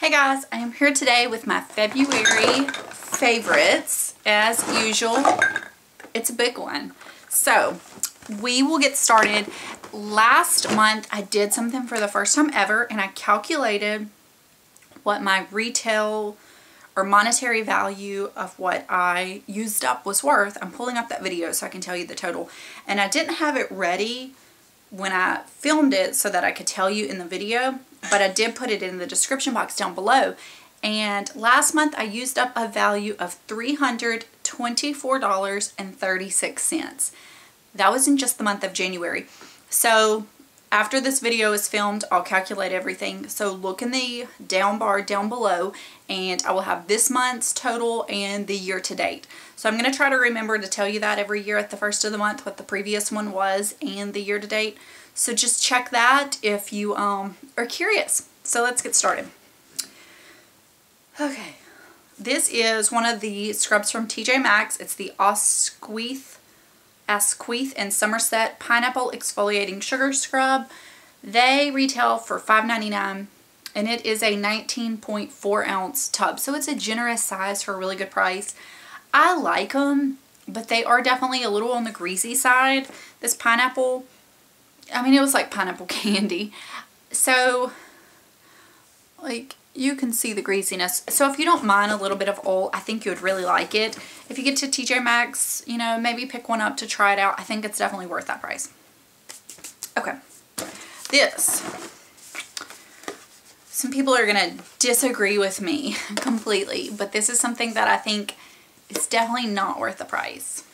Hey guys, I am here today with my February favorites. As usual, it's a big one. So, we will get started. Last month, I did something for the first time ever, and I calculated what my retail or monetary value of what I used up was worth. I'm pulling up that video so I can tell you the total. And I didn't have it ready when I filmed it so that I could tell you in the video, but I did put it in the description box down below. And last month I used up a value of $324.36. That was in just the month of January. So after this video is filmed, I'll calculate everything. So look in the down bar down below and I will have this month's total and the year to date. So I'm going to try to remember to tell you that every year at the first of the month what the previous one was and the year to date. So just check that if you are curious. So let's get started. Okay, this is one of the scrubs from TJ Maxx. It's the Asquith and Somerset Pineapple Exfoliating Sugar Scrub. They retail for $5.99 and it is a 19.4 ounce tub. So it's a generous size for a really good price. I like them, but they are definitely a little on the greasy side. This pineapple, I mean, it was like pineapple candy. So, like, you can see the greasiness. So if you don't mind a little bit of oil, I think you would really like it. If you get to TJ Maxx, you know, maybe pick one up to try it out. I think it's definitely worth that price. Okay. This. Some people are going to disagree with me completely, but this is something that I think is definitely not worth the price.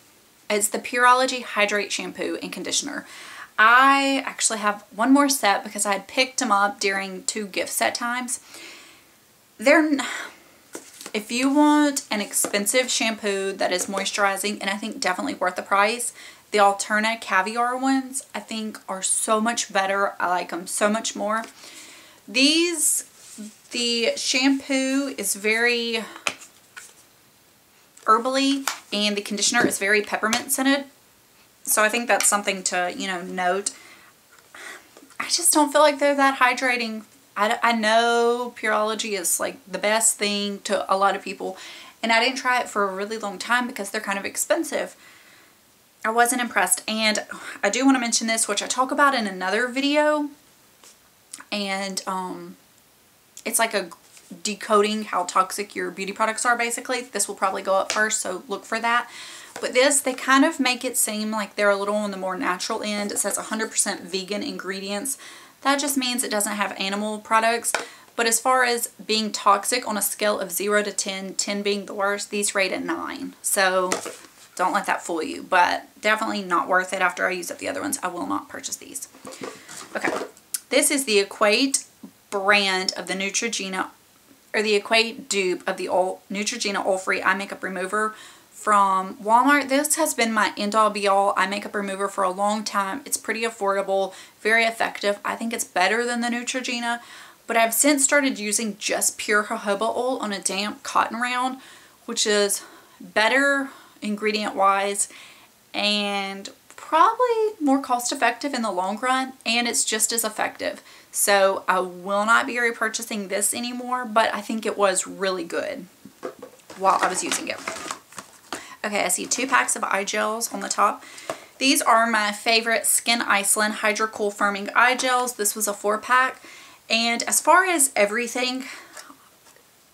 It's the Pureology Hydrate Shampoo and Conditioner. I actually have one more set because I had picked them up during 2 gift set times. If you want an expensive shampoo that is moisturizing and I think definitely worth the price, the Alterna Caviar ones I think are so much better. I like them so much more. The shampoo is very herbally and the conditioner is very peppermint scented. So I think that's something to, you know, note. I just don't feel like they're that hydrating. I know Pureology is like the best thing to a lot of people, and I didn't try it for a really long time because they're kind of expensive. I wasn't impressed, and I do want to mention this, which I talk about in another video, and it's like a decoding how toxic your beauty products are basically. This will probably go up first, so look for that. But this, they kind of make it seem like they're a little on the more natural end. It says 100% vegan ingredients. That just means it doesn't have animal products. But as far as being toxic on a scale of 0 to 10, 10 being the worst, these rate a 9. So don't let that fool you. But definitely not worth it after I use up the other ones. I will not purchase these. Okay. This is the Equate brand of the Neutrogena, or the Equate dupe of the Neutrogena Oil-Free Eye Makeup Remover from Walmart. This has been my end-all be-all eye makeup remover for a long time. It's pretty affordable, very effective. I think it's better than the Neutrogena, but I've since started using just pure jojoba oil on a damp cotton round, which is better ingredient-wise and probably more cost-effective in the long run, and it's just as effective. So I will not be repurchasing this anymore, but I think it was really good while I was using it. Okay, I see 2 packs of eye gels on the top. These are my favorite Skin Iceland Hydro Cool Firming Eye Gels. This was a 4-pack. And as far as everything,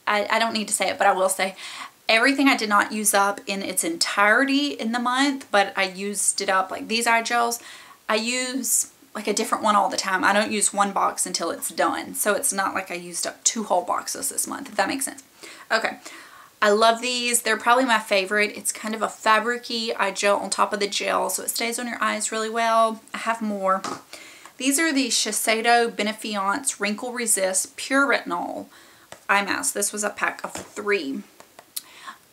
I don't need to say it, but I will say, everything I did not use up in its entirety in the month, but I used it up. Like these eye gels, I use like a different one all the time. I don't use one box until it's done. So it's not like I used up 2 whole boxes this month, if that makes sense. Okay. I love these. They're probably my favorite. It's kind of a fabric-y eye gel on top of the gel, so it stays on your eyes really well. I have more. These are the Shiseido Benefiance Wrinkle Resist Pure Retinol eye mask. This was a pack of 3.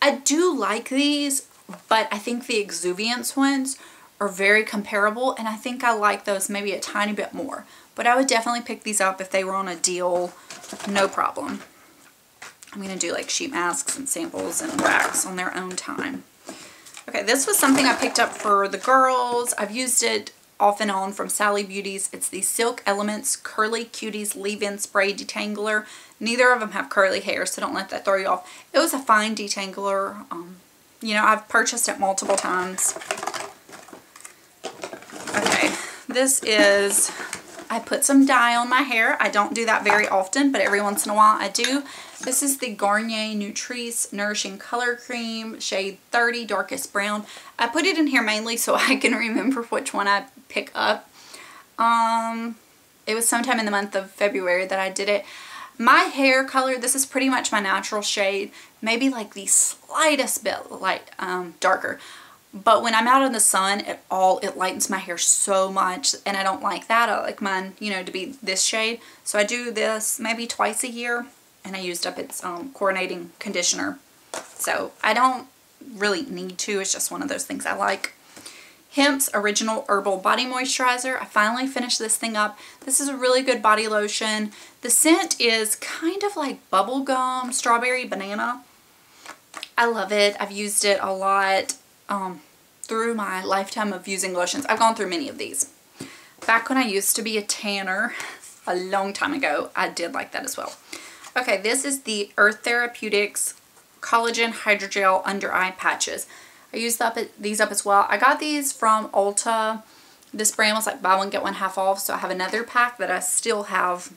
I do like these, but I think the Exuviance ones are very comparable, and I think I like those maybe a tiny bit more. But I would definitely pick these up if they were on a deal, no problem. I'm going to do like sheet masks and samples and wax on their own time. Okay, this was something I picked up for the girls. I've used it off and on from Sally Beauty's. It's the Silk Elements Curly Cuties Leave-In Spray Detangler. Neither of them have curly hair, so don't let that throw you off. It was a fine detangler. You know, I've purchased it multiple times. Okay, this is, I put some dye on my hair. I don't do that very often, but every once in a while I do. This is the Garnier Nutrice Nourishing Color Cream, shade 30, darkest brown. I put it in here mainly so I can remember which one I pick up. It was sometime in the month of February that I did it. My hair color, this is pretty much my natural shade, maybe like the slightest bit light, darker. But when I'm out in the sun, it lightens my hair so much, and I don't like that. I like mine, you know, to be this shade. So I do this maybe twice a year, and I used up its coordinating conditioner. So I don't really need to. It's just one of those things I like. Hemp's Original Herbal Body Moisturizer. I finally finished this thing up. This is a really good body lotion. The scent is kind of like bubblegum, strawberry, banana. I love it. I've used it a lot through my lifetime of using lotions. I've gone through many of these. Back when I used to be a tanner, a long time ago, I did like that as well. Okay, this is the Earth Therapeutics Collagen Hydrogel Under Eye Patches. I used these up as well. I got these from Ulta. This brand was like buy one get one half off, so I have another pack that I still have.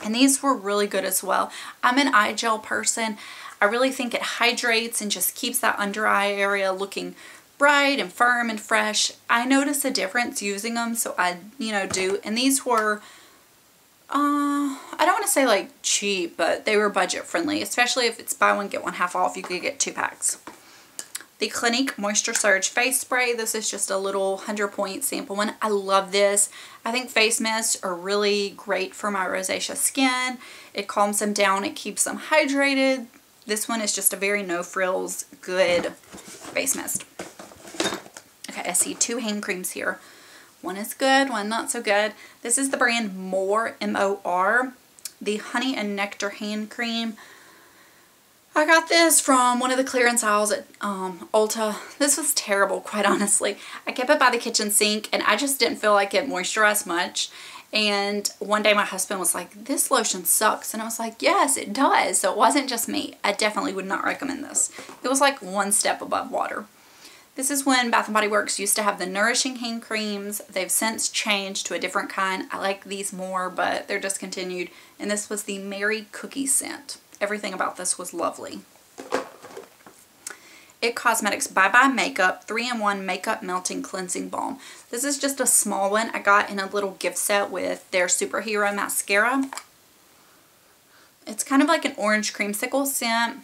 And these were really good as well. I'm an eye gel person. I really think it hydrates and just keeps that under eye area looking bright and firm and fresh. I notice a difference using them, so I, you know, do. And these were, I don't want to say like cheap, but they were budget friendly, especially if it's buy one get one half off. You could get 2 packs. The Clinique Moisture Surge Face Spray. This is just a little 100-point sample one. I love this. I think face mists are really great for my rosacea skin. It calms them down. It keeps them hydrated. This one is just a very no-frills, good face mist. Okay, I see 2 hand creams here. One is good, one not so good. This is the brand More, M-O-R. The Honey and Nectar Hand Cream. I got this from one of the clearance aisles at Ulta. This was terrible, quite honestly. I kept it by the kitchen sink, and I just didn't feel like it moisturized much. And one day my husband was like, this lotion sucks. And I was like, yes, it does. So it wasn't just me. I definitely would not recommend this. It was like one step above water. This is when Bath & Body Works used to have the Nourishing Hand Creams. They've since changed to a different kind. I like these more, but they're discontinued. And this was the Mary Cookie scent. Everything about this was lovely. It Cosmetics Bye Bye Makeup 3-in-1 Makeup Melting Cleansing Balm. This is just a small one I got in a little gift set with their Superhero Mascara. It's kind of like an orange creamsicle scent.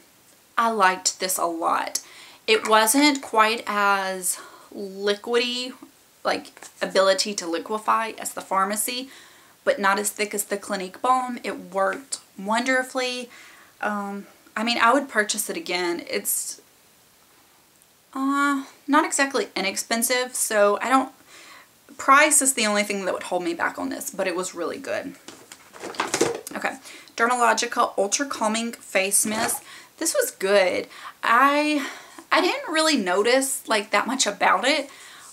I liked this a lot. It wasn't quite as liquidy, like ability to liquefy as the Pharmacy, but not as thick as the Clinique Balm. It worked wonderfully. I mean, I would purchase it again. It's not exactly inexpensive, so I don't, price is the only thing that would hold me back on this, but it was really good. Okay, Dermalogica Ultra Calming Face Mist. This was good. I didn't really notice like that much about it,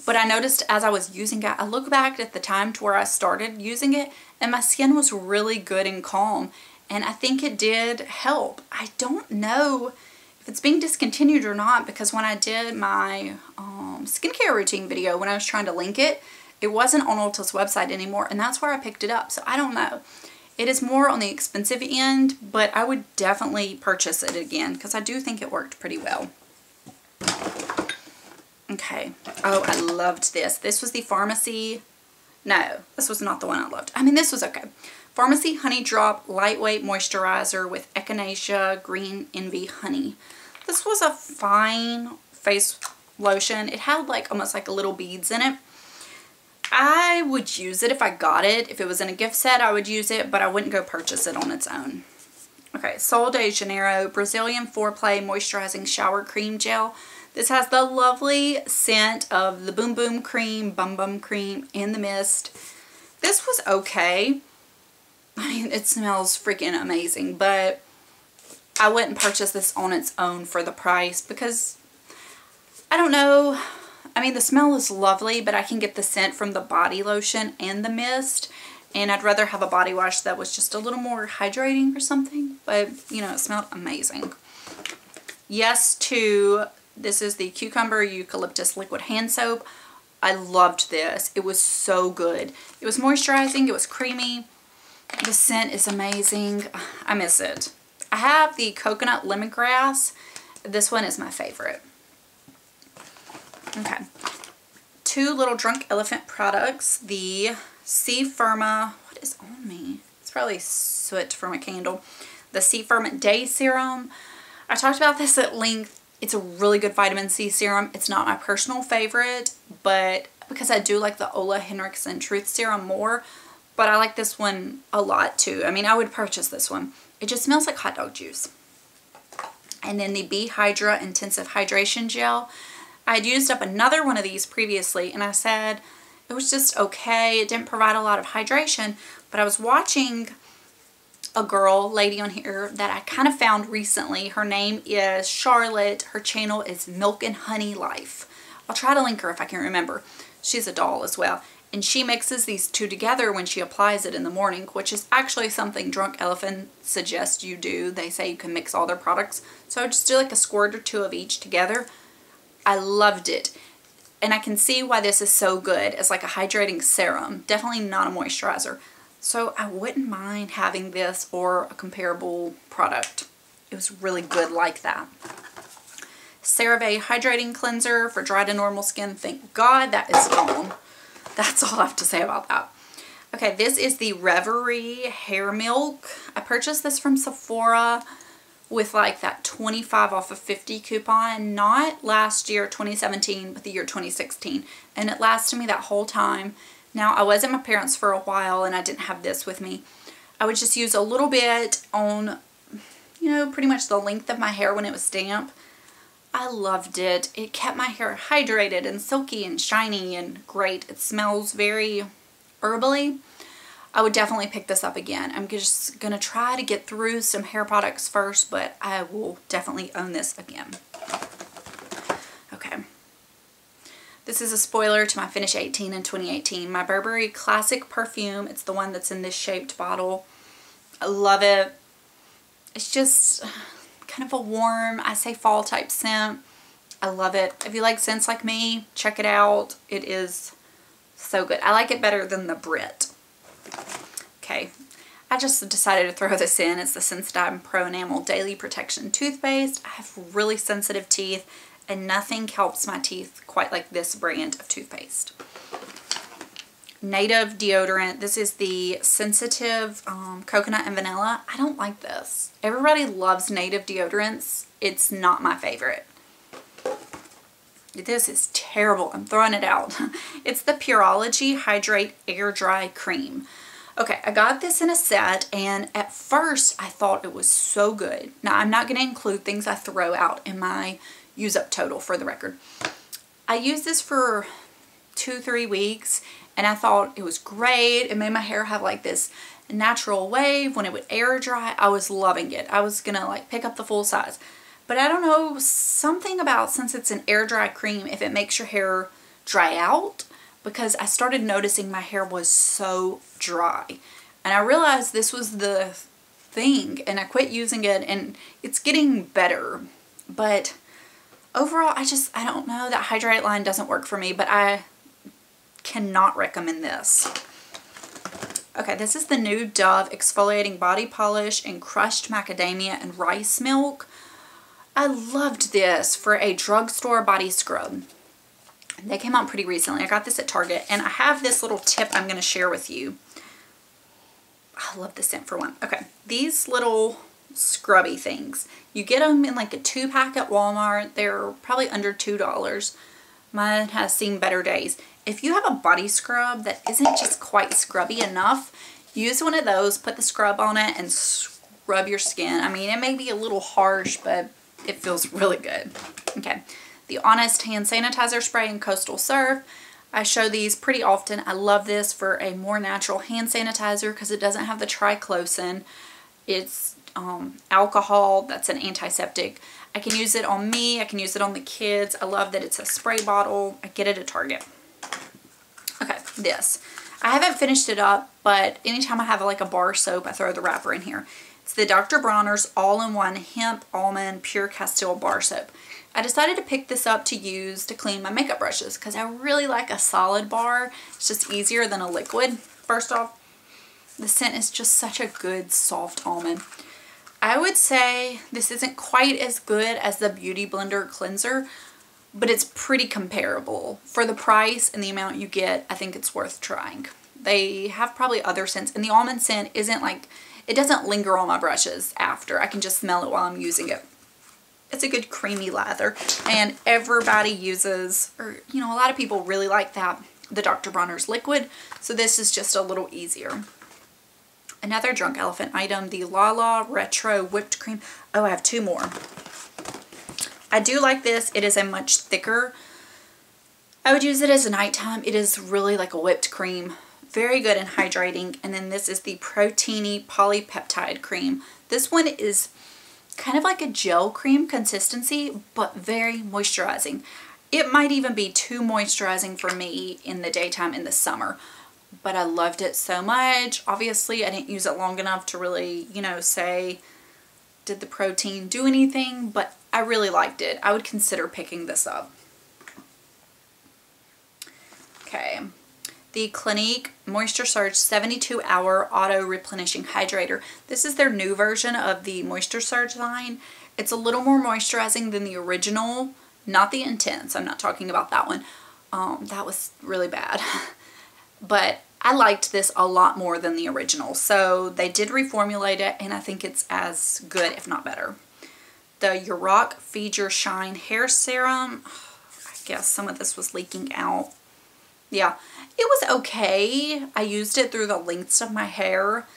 but I noticed as I was using it, I look back at the time to where I started using it, and my skin was really good and calm, and I think it did help. I don't know if it's being discontinued or not, because when I did my skincare routine video, when I was trying to link it, it wasn't on Ulta's website anymore, and that's where I picked it up, so I don't know. It is more on the expensive end, but I would definitely purchase it again because I do think it worked pretty well. Okay. Oh, I loved this. This was the Pharmacy. No, this was not the one I loved. I mean, this was okay. Pharmacy Honey Drop Lightweight Moisturizer with Echinacea Green Envy Honey. This was a fine face lotion. It had like almost like little beads in it. I would use it if I got it. If it was in a gift set, I would use it, but I wouldn't go purchase it on its own. Okay, Sol de Janeiro Brazilian Foreplay Moisturizing Shower Cream Gel. This has the lovely scent of the Boom Boom Cream, Bum Bum Cream, and the Mist. This was okay. I mean, it smells freaking amazing, but I wouldn't purchase this on its own for the price because, I don't know, I mean, the smell is lovely, but I can get the scent from the body lotion and the mist. And I'd rather have a body wash that was just a little more hydrating or something. But, you know, it smelled amazing. Yes to, this is the Cucumber Eucalyptus Liquid Hand Soap. I loved this. It was so good. It was moisturizing. It was creamy. The scent is amazing. I miss it. I have the Coconut Lemongrass. This one is my favorite. Okay. 2 little Drunk Elephant products. The C Firma, what is on me? It's probably soot from a candle. The C Firma Day Serum. I talked about this at length. It's a really good vitamin C serum. It's not my personal favorite, but because I do like the Ola Henriksen Truth Serum more, but I like this one a lot too. I mean, I would purchase this one. It just smells like hot dog juice. And then the Be Hydra Intensive Hydration Gel. I had used up another one of these previously, and I said it was just okay. It didn't provide a lot of hydration, but I was watching a lady on here that I kind of found recently. Her name is Charlotte. Her channel is Milk and Honey Life. I'll try to link her if I can remember. She's a doll as well. And she mixes these two together when she applies it in the morning, which is actually something Drunk Elephant suggests you do. They say you can mix all their products. So I just do like a squirt or 2 of each together. I loved it. And I can see why this is so good as like a hydrating serum. Definitely not a moisturizer. So I wouldn't mind having this or a comparable product. It was really good like that. CeraVe Hydrating Cleanser for dry to normal skin. Thank God that is gone. That's all I have to say about that. Okay, this is the Reverie Hair Milk. I purchased this from Sephora with like that 25 off of 50 coupon. Not last year, 2017, but the year 2016. And it lasted me that whole time. Now, I was at my parents' for a while and I didn't have this with me. I would just use a little bit on, you know, pretty much the length of my hair when it was damp. I loved it. It kept my hair hydrated and silky and shiny and great. It smells very herbally. I would definitely pick this up again. I'm just going to try to get through some hair products first, but I will definitely own this again. Okay. This is a spoiler to my Finish 18 in 2018. My Burberry Classic Perfume. It's the one that's in this shaped bottle. I love it. It's just kind of a warm, I say fall type scent. I love it. If you like scents like me, check it out. It is so good. I like it better than the Brit. Okay. I just decided to throw this in. It's the Sensodyne Pro Enamel Daily Protection Toothpaste. I have really sensitive teeth, and nothing helps my teeth quite like this brand of toothpaste. Native deodorant. This is the Sensitive Coconut and Vanilla. I don't like this. Everybody loves Native deodorants. It's not my favorite. This is terrible. I'm throwing it out. It's the Pureology Hydrate Air Dry Cream. Okay, I got this in a set, and at first I thought it was so good. Now, I'm not going to include things I throw out in my use up total, for the record. I used this for 2-3 weeks and I thought it was great. It made my hair have like this natural wave when it would air dry. I was loving it. I was gonna like pick up the full size, but I don't know, something about, since it's an air dry cream, if it makes your hair dry out, because I started noticing my hair was so dry and I realized this was the thing, and I quit using it, and it's getting better. But overall, I don't know, that Hydrate line doesn't work for me, but I cannot recommend this. Okay, this is the new Dove Exfoliating Body Polish in Crushed Macadamia and Rice Milk. I loved this for a drugstore body scrub. They came out pretty recently. I got this at Target, and I have this little tip I'm going to share with you. I love the scent for one. Okay, these little scrubby things, you get them in like a 2-pack at Walmart. They're probably under $2. Mine has seen better days. If you have a body scrub that isn't just quite scrubby enough, use one of those, put the scrub on it, and scrub your skin. I mean, it may be a little harsh, but it feels really good. Okay, the Honest Hand Sanitizer Spray in Coastal Surf. I show these pretty often. I love this for a more natural hand sanitizer because it doesn't have the triclosan. It's alcohol. That's an antiseptic. I can use it on me. I can use it on the kids. I love that it's a spray bottle. I get it at Target. Okay, this. I haven't finished it up, but anytime I have like a bar soap, I throw the wrapper in here. It's the Dr. Bronner's All-in-One Hemp Almond Pure Castile Bar Soap. I decided to pick this up to use to clean my makeup brushes because I really like a solid bar. It's just easier than a liquid. First off, the scent is just such a good soft almond. I would say this isn't quite as good as the Beauty Blender cleanser, but it's pretty comparable. For the price and the amount you get, I think it's worth trying. They have probably other scents, and the almond scent isn't like, it doesn't linger on my brushes after. I can just smell it while I'm using it. It's a good creamy lather, and everybody uses, or you know, a lot of people really like that, the Dr. Bronner's liquid, so this is just a little easier. Another Drunk Elephant item, the Lala Retro Whipped Cream. Oh, I have two more. I do like this. It is a much thicker. I would use it as a nighttime. It is really like a whipped cream. Very good and hydrating. And then this is the Proteini Polypeptide Cream. This one is kind of like a gel cream consistency, but very moisturizing. It might even be too moisturizing for me in the daytime in the summer, but I loved it so much. Obviously, I didn't use it long enough to really, you know, say, did the protein do anything? But I really liked it. I would consider picking this up. Okay. The Clinique Moisture Surge 72-Hour Auto Replenishing Hydrator. This is their new version of the Moisture Surge line. It's a little more moisturizing than the original, not the Intense. I'm not talking about that one. That was really bad. But I liked this a lot more than the original. So they did reformulate it, and I think it's as good, if not better. The Yurok Feed Your Shine Hair Serum. I guess some of this was leaking out. Yeah, it was okay. I used it through the lengths of my hair.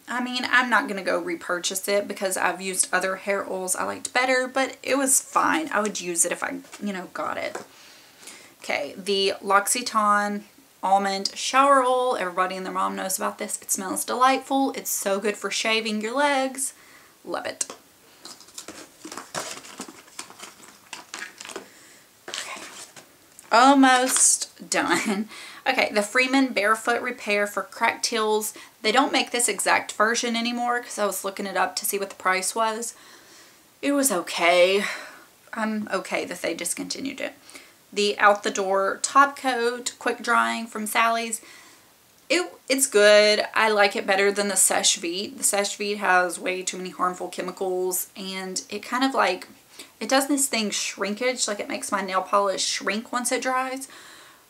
I mean, I'm not going to go repurchase it because I've used other hair oils I liked better, but it was fine. I would use it if I, you know, got it. Okay, the L'Occitane Almond Shower Oil. Everybody and their mom knows about this. It smells delightful. It's so good for shaving your legs. Love it. Almost done. Okay, the Freeman Barefoot Repair for Cracked Heels. They don't make this exact version anymore because I was looking it up to see what the price was. It was okay. I'm okay that they discontinued it. The Out the Door Top Coat Quick Drying from Sally's. It's good. I like it better than the Seche Vite. The Seche Vite has way too many harmful chemicals, and it kind of like, it does this thing shrinkage, like it makes my nail polish shrink once it dries.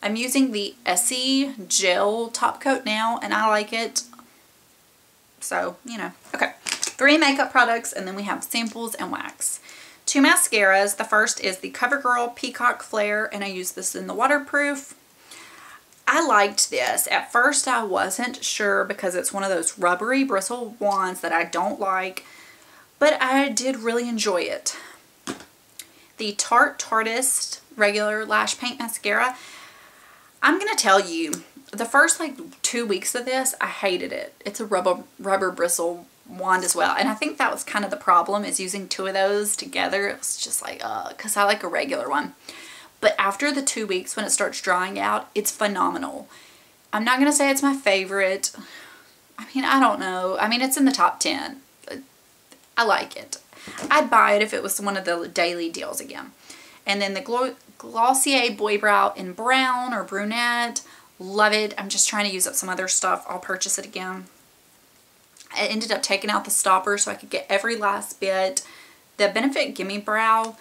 I'm using the Essie Gel Top Coat now, and I like it. So, you know. Okay. 3 makeup products, and then we have samples and wax. 2 mascaras. The first is the CoverGirl Peacock Flare, and I use this in the waterproof. I liked this. At first, I wasn't sure because it's one of those rubbery bristle wands that I don't like, but I did really enjoy it. The Tarte Tartist Regular Lash Paint Mascara. I'm going to tell you, the first like 2 weeks of this, I hated it. It's a rubber bristle wand as well. And I think that was kind of the problem, is using 2 of those together. It was just like, because I like a regular one. But after the 2 weeks, when it starts drying out, it's phenomenal. I'm not going to say it's my favorite. I mean, I don't know. I mean, it's in the top 10. I like it. I'd buy it if it was one of the daily deals again. And then the Glossier Boy Brow in brown or brunette. Love it. I'm just trying to use up some other stuff. I'll purchase it again. I ended up taking out the stopper so I could get every last bit. The Benefit Gimme Brow,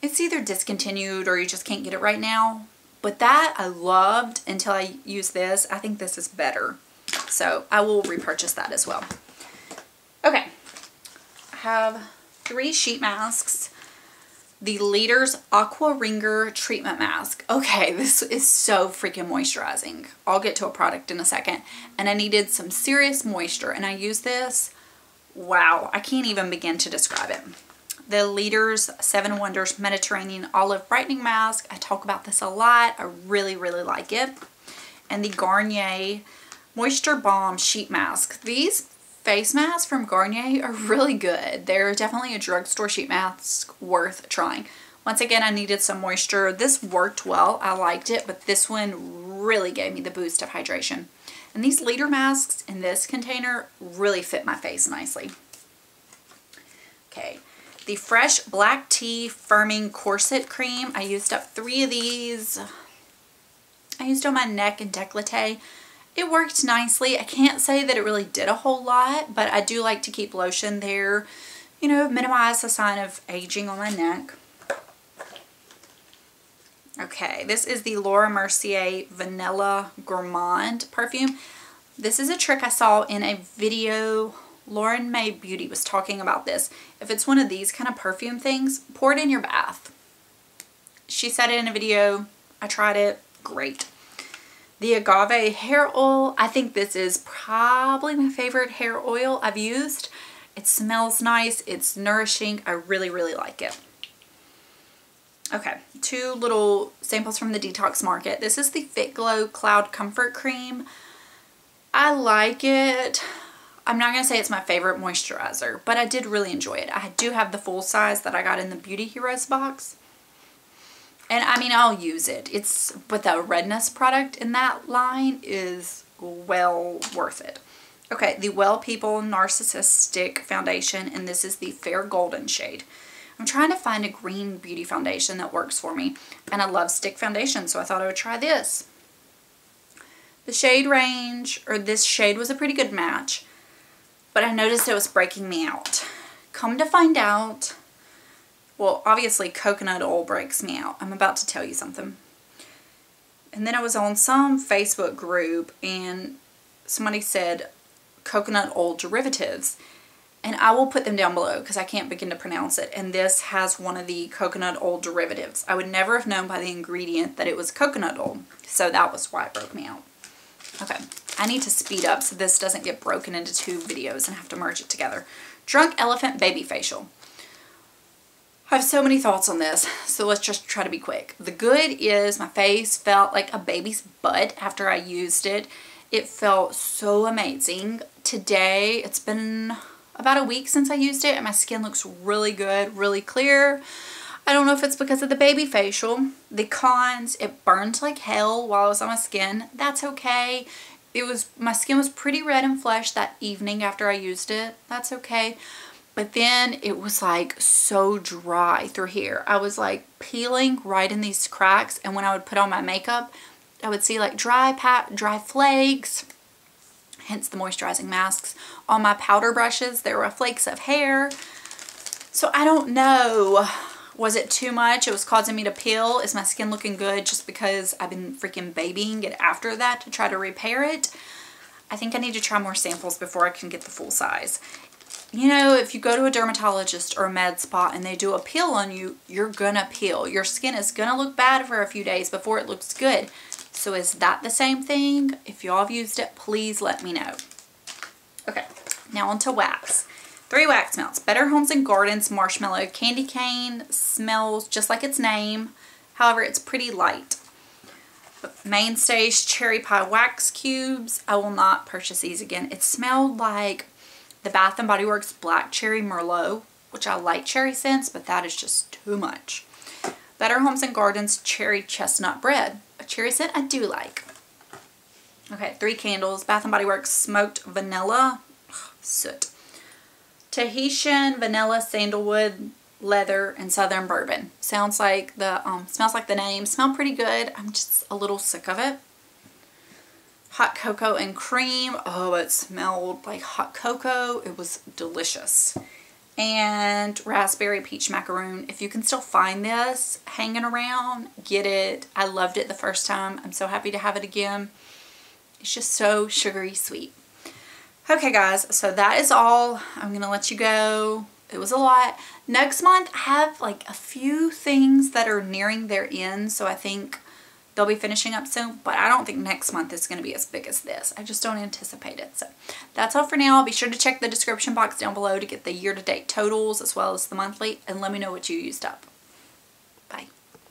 it's either discontinued or you just can't get it right now. But that I loved until I used this. I think this is better. So I will repurchase that as well. Okay. I have 3 sheet masks. The Leaders Aqua Ringer Treatment Mask. Okay, this is so freaking moisturizing. I'll get to a product in a second. And I needed some serious moisture, and I used this. Wow, I can't even begin to describe it. The Leaders 7 Wonders Mediterranean Olive Brightening Mask. I talk about this a lot. I really, really like it. And the Garnier Moisture Balm Sheet Mask. These face masks from Garnier are really good. They're definitely a drugstore sheet mask worth trying. Once again, I needed some moisture. This worked well. I liked it, but this one really gave me the boost of hydration. And these liter masks in this container really fit my face nicely. Okay, the Fresh Black Tea Firming Corset Cream. I used up 3 of these. I used on my neck and décolleté. It worked nicely. I can't say that it really did a whole lot, but I do like to keep lotion there, you know, minimize the sign of aging on my neck. Okay, this is the Laura Mercier Vanilla Gourmand perfume. This is a trick I saw in a video. Lauren May Beauty was talking about this. If it's one of these kind of perfume things, pour it in your bath. She said it in a video. I tried it. Great. The Agave Hair Oil. I think this is probably my favorite hair oil I've used. It smells nice. It's nourishing. I really, really like it. Okay, 2 little samples from the Detox Market. This is the Fit Glow Cloud Comfort Cream. I like it. I'm not going to say it's my favorite moisturizer, but I did really enjoy it. I do have the full size that I got in the Beauty Heroes box. And I mean, I'll use it. But the redness product in that line is well worth it. Okay, the Well People Narcissist Stick Foundation, and this is the Fair Golden shade. I'm trying to find a green beauty foundation that works for me, and I love stick foundation, so I thought I would try this. The shade range, or this shade, was a pretty good match, but I noticed it was breaking me out. Come to find out, well, obviously coconut oil breaks me out. I'm about to tell you something. And then I was on some Facebook group, and somebody said coconut oil derivatives. And I will put them down below because I can't begin to pronounce it. And this has one of the coconut oil derivatives. I would never have known by the ingredient that it was coconut oil. So that was why it broke me out. Okay, I need to speed up so this doesn't get broken into 2 videos and have to merge it together. Drunk Elephant Baby Facial. I have so many thoughts on this, so let's just try to be quick. The good is my face felt like a baby's butt after I used it. It felt so amazing. Today, it's been about a week since I used it, and my skin looks really good, really clear. I don't know if it's because of the baby facial. The cons, it burned like hell while I was on my skin. That's okay. My skin was pretty red and flushed that evening after I used it. That's okay. But then it was like so dry through here. I was like peeling right in these cracks, and when I would put on my makeup, I would see like dry flakes. Hence the moisturizing masks. On my powder brushes, there were flakes of hair. So I don't know. Was it too much? It was causing me to peel. Is my skin looking good just because I've been freaking babying it after that to try to repair it? I think I need to try more samples before I can get the full size. You know, if you go to a dermatologist or a med spa and they do a peel on you, you're gonna peel. Your skin is gonna look bad for a few days before it looks good. So is that the same thing? If y'all have used it, please let me know. Okay, now on to wax. 3 wax melts. Better Homes and Gardens Marshmallow Candy Cane. Smells just like its name. However, it's pretty light. Mainstays Cherry Pie Wax Cubes. I will not purchase these again. It smelled like the Bath & Body Works Black Cherry Merlot, which I like cherry scents, but that is just too much. Better Homes and Gardens Cherry Chestnut Bread. A cherry scent I do like. Okay, 3 candles. Bath & Body Works Smoked Vanilla. Soot. Tahitian Vanilla Sandalwood Leather and Southern Bourbon. Sounds like the, smells like the name. Smell pretty good. I'm just a little sick of it. Hot Cocoa and Cream. Oh, it smelled like hot cocoa. It was delicious. And Raspberry Peach Macaroon. If you can still find this hanging around, get it. I loved it the first time. I'm so happy to have it again. It's just so sugary sweet. Okay guys, so that is all. I'm going to let you go. It was a lot. Next month I have like a few things that are nearing their end, so I think they'll be finishing up soon, but I don't think next month is going to be as big as this. I just don't anticipate it. So that's all for now. Be sure to check the description box down below to get the year-to-date totals as well as the monthly, and let me know what you used up.